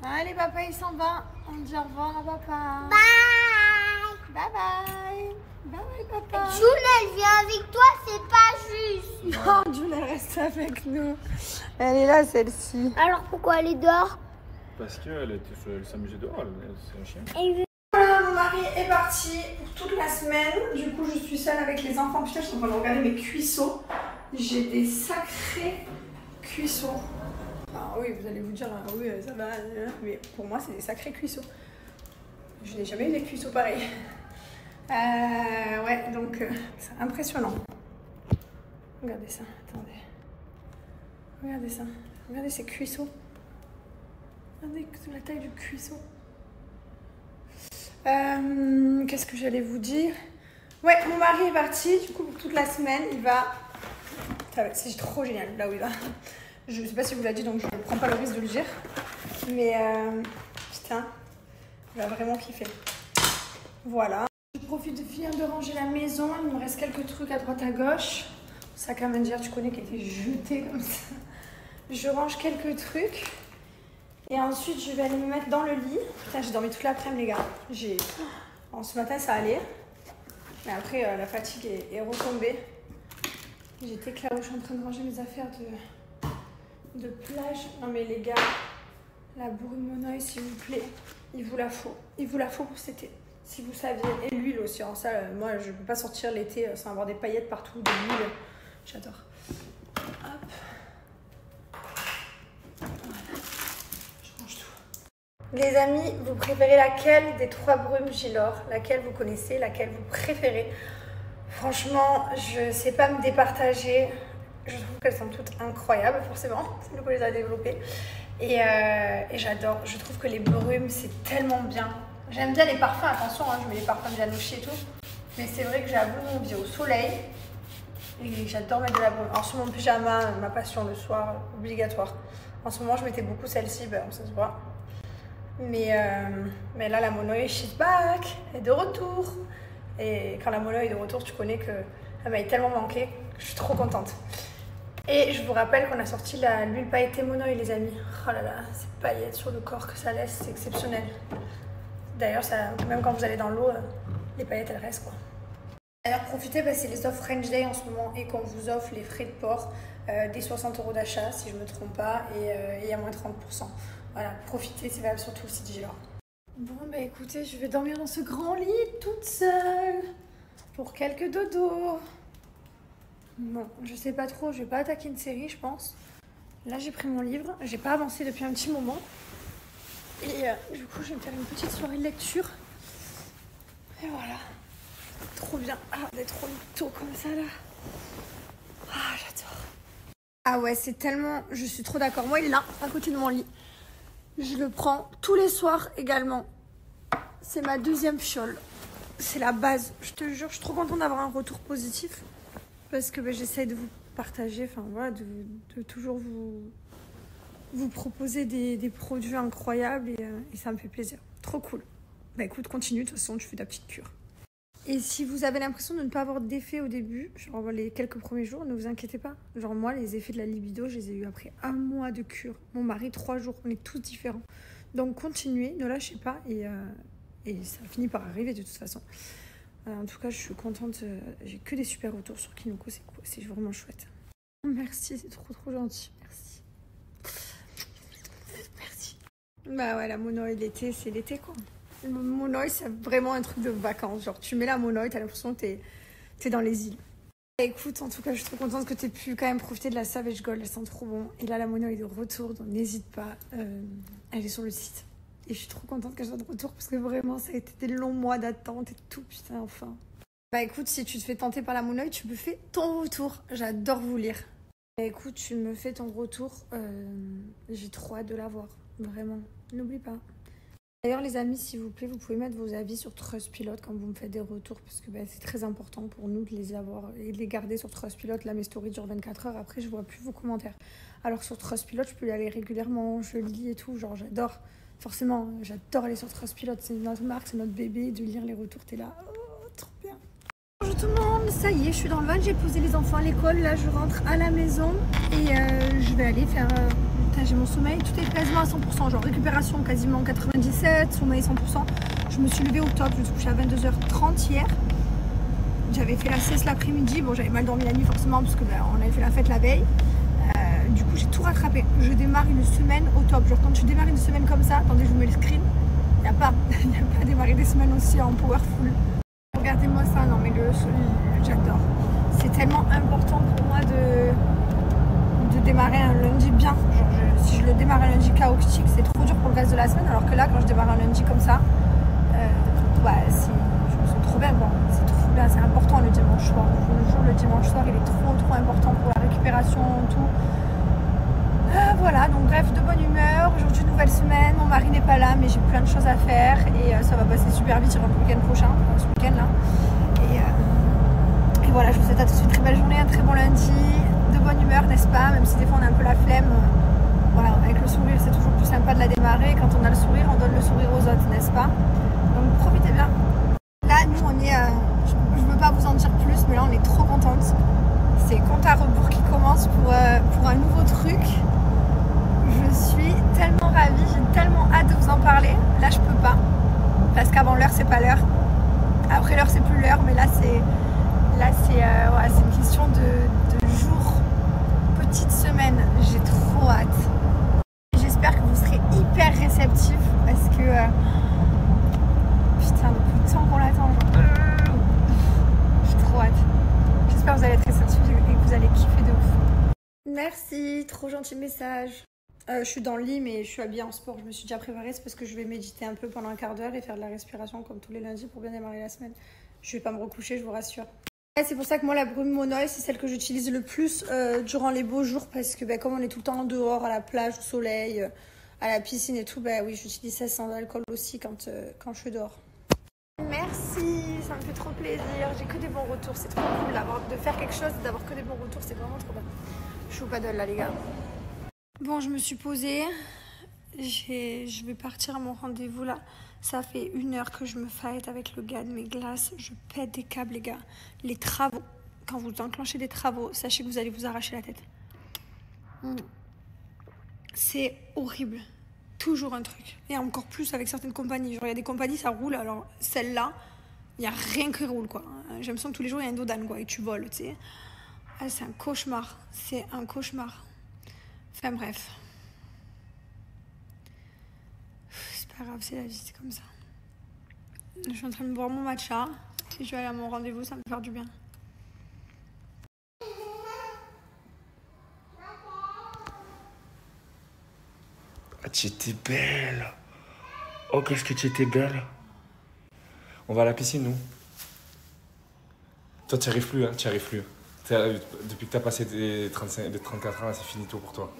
Allez, papa, il s'en va. On dit au revoir à papa. Bye. Bye bye. Bye bye, papa. June, elle vient avec toi, c'est pas juste. Non, June, elle reste avec nous. Elle est là, celle-ci. Alors pourquoi elle est dehors? Parce qu'elle s'amusait dehors, c'est un chien. Voilà, mon mari est parti pour toute la semaine. Du coup, je suis seule avec les enfants. Putain, je suis en train de regarder mes cuisseaux. J'ai des sacrés cuisseaux. Ah oui, vous allez vous dire, ah oui, ça va. Mais pour moi, c'est des sacrés cuisseaux. Je n'ai jamais eu des cuisseaux pareils. Ouais, donc c'est impressionnant. Regardez ça, attendez. Regardez ça. Regardez ces cuisseaux. Regardez la taille du cuisseau. Qu'est-ce que j'allais vous dire? Ouais, mon mari est parti, du coup, pour toute la semaine, il va... C'est trop génial, là où il va. Je sais pas si vous l'a dit, donc je ne prends pas le risque de le dire. Mais, putain, il va vraiment kiffer. Voilà. Je profite de finir de ranger la maison. Il me reste quelques trucs à droite à gauche. Sac à main d'hier, tu connais, qui était jeté comme ça. Je range quelques trucs. Et ensuite, je vais aller me mettre dans le lit. Putain, j'ai dormi toute l'après-midi, les gars. Bon, ce matin, ça allait. Mais après, la fatigue est retombée. J'étais clarouche en train de ranger mes affaires de plage. Non, mais les gars, la Bourg-Monoï, s'il vous plaît, il vous la faut. Il vous la faut pour cet été. Si vous saviez. Et l'huile aussi. Alors ça, moi, je ne peux pas sortir l'été sans avoir des paillettes partout, de l'huile. J'adore. Hop. Les amis, vous préférez laquelle des 3 brumes Gilor? Laquelle vous connaissez? Laquelle vous préférez? Franchement, je ne sais pas me départager. Je trouve qu'elles sont toutes incroyables, forcément. C'est nous qui les a développées. Et j'adore. Je trouve que les brumes, c'est tellement bien. J'aime bien les parfums, attention, hein, je mets les parfums de Janouchi et tout. Mais c'est vrai que j'avoue, on vit au soleil. Et j'adore mettre de la brume. Alors sur mon pyjama, ma passion le soir, obligatoire. En ce moment, je mettais beaucoup celle-ci, ben, ça se voit. Mais là, la Monoï, she's back, elle est de retour. Et quand la Monoï est de retour, tu connais qu'elle m'a tellement manqué que je suis trop contente. Et je vous rappelle qu'on a sorti l'huile pailletée Monoï, les amis. Oh là là, ces paillettes sur le corps que ça laisse, c'est exceptionnel. D'ailleurs, même quand vous allez dans l'eau, les paillettes, elles restent, quoi. D'ailleurs, profitez, c'est les offres French Day en ce moment et qu'on vous offre les frais de port des 60 € d'achat, si je ne me trompe pas, et il y a moins 30%. Voilà, profitez, c'est valable sur tout le site Gilor. Bon, bah écoutez, je vais dormir dans ce grand lit toute seule pour quelques dodos. Bon, je sais pas trop, je vais pas attaquer une série, je pense. Là, j'ai pris mon livre, j'ai pas avancé depuis un petit moment. Et du coup, je vais me faire une petite soirée de lecture. Et voilà. Trop bien. Ah, d'être trop tôt comme ça, là. Ah, j'adore. Ah ouais, c'est tellement... Je suis trop d'accord. Moi, il est là, à côté de mon lit. Je le prends tous les soirs également. C'est ma 2e fiole. C'est la base. Je te jure, je suis trop contente d'avoir un retour positif. Parce que j'essaye de vous partager, enfin voilà, de toujours vous proposer des produits incroyables et ça me fait plaisir. Trop cool. Bah écoute, continue, de toute façon, tu fais ta petite cure. Et si vous avez l'impression de ne pas avoir d'effet au début, genre les quelques premiers jours, ne vous inquiétez pas. Genre moi, les effets de la libido, je les ai eu après 1 mois de cure. Mon mari, 3 jours. On est tous différents. Donc continuez, ne lâchez pas et ça finit par arriver de toute façon. En tout cas, je suis contente. J'ai que des super retours sur Kinoko. C'est vraiment chouette. Merci, c'est trop gentil. Merci. Merci. Bah ouais, la Monoï, l'été, c'est l'été quoi. Le Monoï, c'est vraiment un truc de vacances. Genre, tu mets la Monoï, t'as l'impression que t'es dans les îles. Écoute, en tout cas, je suis trop contente que t'aies pu quand même profiter de la Savage Gold. Elle sent trop bon. Et là, la Monoï est de retour, donc n'hésite pas. Elle est sur le site. Et je suis trop contente qu'elle soit de retour parce que vraiment, ça a été des longs mois d'attente et tout. Putain, enfin. Bah écoute, si tu te fais tenter par la Monoï, tu me fais ton retour. J'adore vous lire. Bah écoute, tu me fais ton retour. J'ai trop hâte de la voir. Vraiment. N'oublie pas. D'ailleurs, les amis, s'il vous plaît, vous pouvez mettre vos avis sur Trustpilot quand vous me faites des retours parce que c'est très important pour nous de les avoir et de les garder sur Trustpilot. Là, mes stories durent 24 heures. Après, je vois plus vos commentaires. Alors, sur Trustpilot, je peux y aller régulièrement. Je lis et tout. Genre, j'adore. Forcément, j'adore aller sur Trustpilot. C'est notre marque, c'est notre bébé. De lire les retours, t'es là. Oh, trop bien. Bonjour tout le monde. Ça y est, je suis dans le van. J'ai posé les enfants à l'école. Là, je rentre à la maison et je vais aller faire J'ai mon sommeil, tout est quasiment à 100%, genre récupération quasiment 97, sommeil 100%. Je me suis levée au top, je me suis couchée à 22h30 hier. J'avais fait la sieste l'après-midi, bon j'avais mal dormi la nuit forcément parce que on avait fait la fête la veille. Du coup j'ai tout rattrapé. Je démarre une semaine au top. Genre quand tu démarres une semaine comme ça, attendez je vous mets le screen. Il n'y a pas à démarrer des semaines aussi en powerful. Regardez-moi ça, non mais j'adore. C'est tellement important pour moi de démarrer un lundi bien. Genre si je le démarre un lundi chaotique, c'est trop dur pour le reste de la semaine. Alors que là quand je démarre un lundi comme ça, je me sens trop bien. Bon, c'est trop bien, c'est important le dimanche soir. Le dimanche soir il est trop important pour la récupération, tout. Voilà, donc bref, de bonne humeur. Aujourd'hui, nouvelle semaine. Mon mari n'est pas là, mais j'ai plein de choses à faire et ça va passer super vite. Il rentre le week-end prochain, ce week-end là. Et voilà, je vous souhaite à tous une très belle journée, un très bon lundi, de bonne humeur, n'est-ce pas? Même si des fois on a un peu la flemme. Voilà, avec le sourire, c'est toujours plus sympa de la démarrer. Quand on a le sourire, on donne le sourire aux autres, n'est-ce pas? Donc profitez bien. Là, nous, on est. Je ne veux pas vous en dire plus, mais là, on est trop contente. C'est compte à rebours qui commence pour un nouveau truc. Je suis tellement ravie, j'ai tellement hâte de vous en parler. Là je peux pas, parce qu'avant l'heure c'est pas l'heure, après l'heure c'est plus l'heure, mais là c'est une question de jours, petite semaine. J'ai trop hâte. J'espère que vous serez hyper réceptifs parce que putain depuis le temps qu'on l'attend. J'ai trop hâte. J'espère que vous allez être réceptifs et que vous allez kiffer de ouf. Merci, trop gentil message. Je suis dans le lit mais je suis habillée en sport, je me suis déjà préparée, c'est parce que je vais méditer un peu pendant un quart d'heure et faire de la respiration comme tous les lundis pour bien démarrer la semaine. Je vais pas me recoucher, je vous rassure. C'est pour ça que moi la brume monoï c'est celle que j'utilise le plus durant les beaux jours parce que comme on est tout le temps dehors, à la plage, au soleil, à la piscine et tout, oui j'utilise ça sans alcool aussi quand je suis dehors. Merci, ça me fait trop plaisir, j'ai que des bons retours, c'est trop cool de faire quelque chose et d'avoir que des bons retours, c'est vraiment trop bien. Je suis au paddle là les gars. Bon, je me suis posée, je vais partir à mon rendez-vous là. Ça fait 1 heure que je me fight avec le gars de mes glaces. Je pète des câbles les gars. Les travaux, quand vous enclenchez des travaux, sachez que vous allez vous arracher la tête. C'est horrible. Toujours un truc. Et encore plus avec certaines compagnies. Genre il y a des compagnies ça roule, alors celle-là, il n'y a rien qui roule quoi. J'ai l'impression que tous les jours il y a un dodan quoi et tu voles, tu sais. Ah, c'est un cauchemar. C'est un cauchemar. Enfin bref. C'est pas grave, c'est la vie, c'est comme ça. Je suis en train de boire mon matcha. Et je vais aller à mon rendez-vous, ça me fait du bien. Ah, tu étais belle. Oh, qu'est-ce que tu étais belle. On va à la piscine, nous. Toi, tu n'y arrives plus, hein, tu n'y arrives plus. Depuis que tu as passé les 34 ans, c'est fini tout pour toi.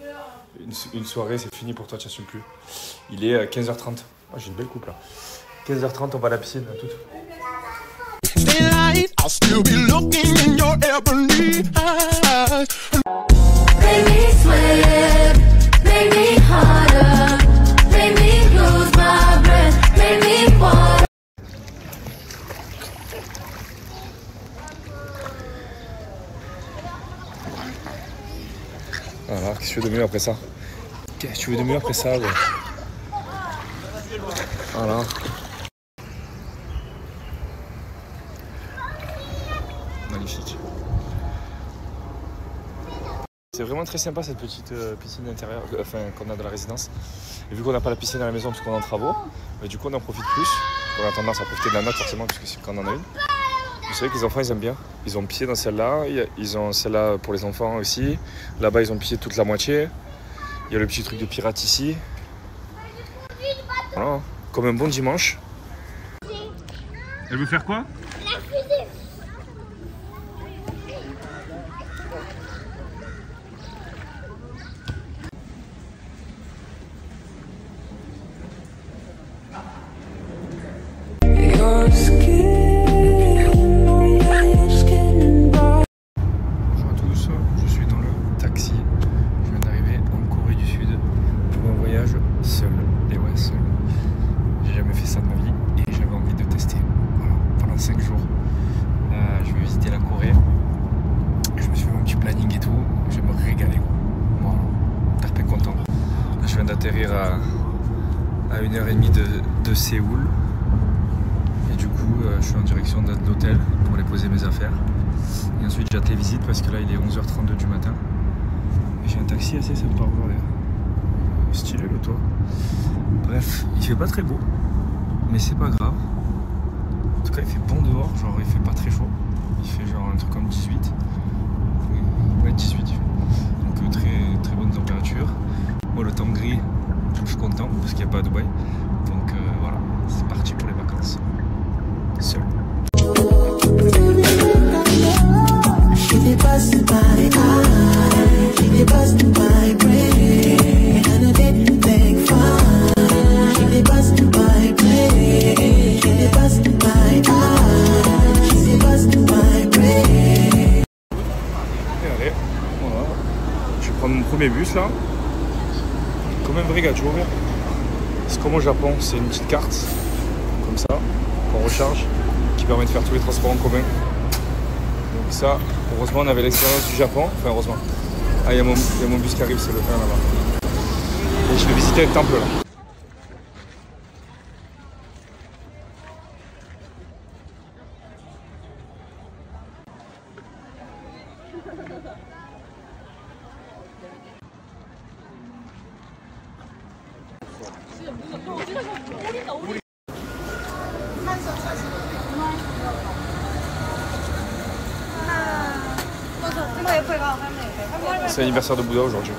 Une soirée, c'est fini pour toi, tu n'assumes plus. Il est 15h30. Oh, j'ai une belle coupe là. 15h30, on va à la piscine, à toutes. Voilà, qu'est-ce que tu veux de mieux après ça? Qu'est-ce que tu veux de mieux après ça, ouais. Voilà. Magnifique. C'est vraiment très sympa cette petite piscine intérieure, qu'on a dans la résidence. Et vu qu'on n'a pas la piscine à la maison parce qu'on est en travaux, du coup on en profite plus. On a tendance à profiter de la note forcément puisque quand on en a une. Vous savez que les enfants ils aiment bien. Ils ont pissé dans celle-là, ils ont celle-là pour les enfants aussi. Là-bas ils ont pissé toute la moitié. Il y a le petit truc de pirate ici. Voilà, comme un bon dimanche. Elle veut faire quoi? La fusée. à 1h30 de Séoul. Et du coup, je suis en direction de l'hôtel pour aller poser mes affaires. Et ensuite, j'attends les visites parce que là, il est 11h32 du matin. Et j'ai un taxi assez sympa aujourd'hui. Stylé le toit. Bref, il fait pas très beau, mais c'est pas grave. En tout cas, il fait bon dehors, genre il fait pas très chaud. Il fait genre un truc comme 18. Ouais, 18 il fait. Donc très bonne température. Moi, le temps gris, je suis content parce qu'il n'y a pas à Dubaï. Donc voilà, c'est parti pour les vacances. Seul. Mon premier bus là, comme un vrai gadget. C'est comme au Japon, c'est une petite carte comme ça qu'on recharge qui permet de faire tous les transports en commun. Donc ça, heureusement on avait l'expérience du Japon, enfin heureusement. Ah, il y a mon bus qui arrive, c'est le train là-bas. Et je vais visiter le temple là. C'est l'anniversaire de Bouddha aujourd'hui.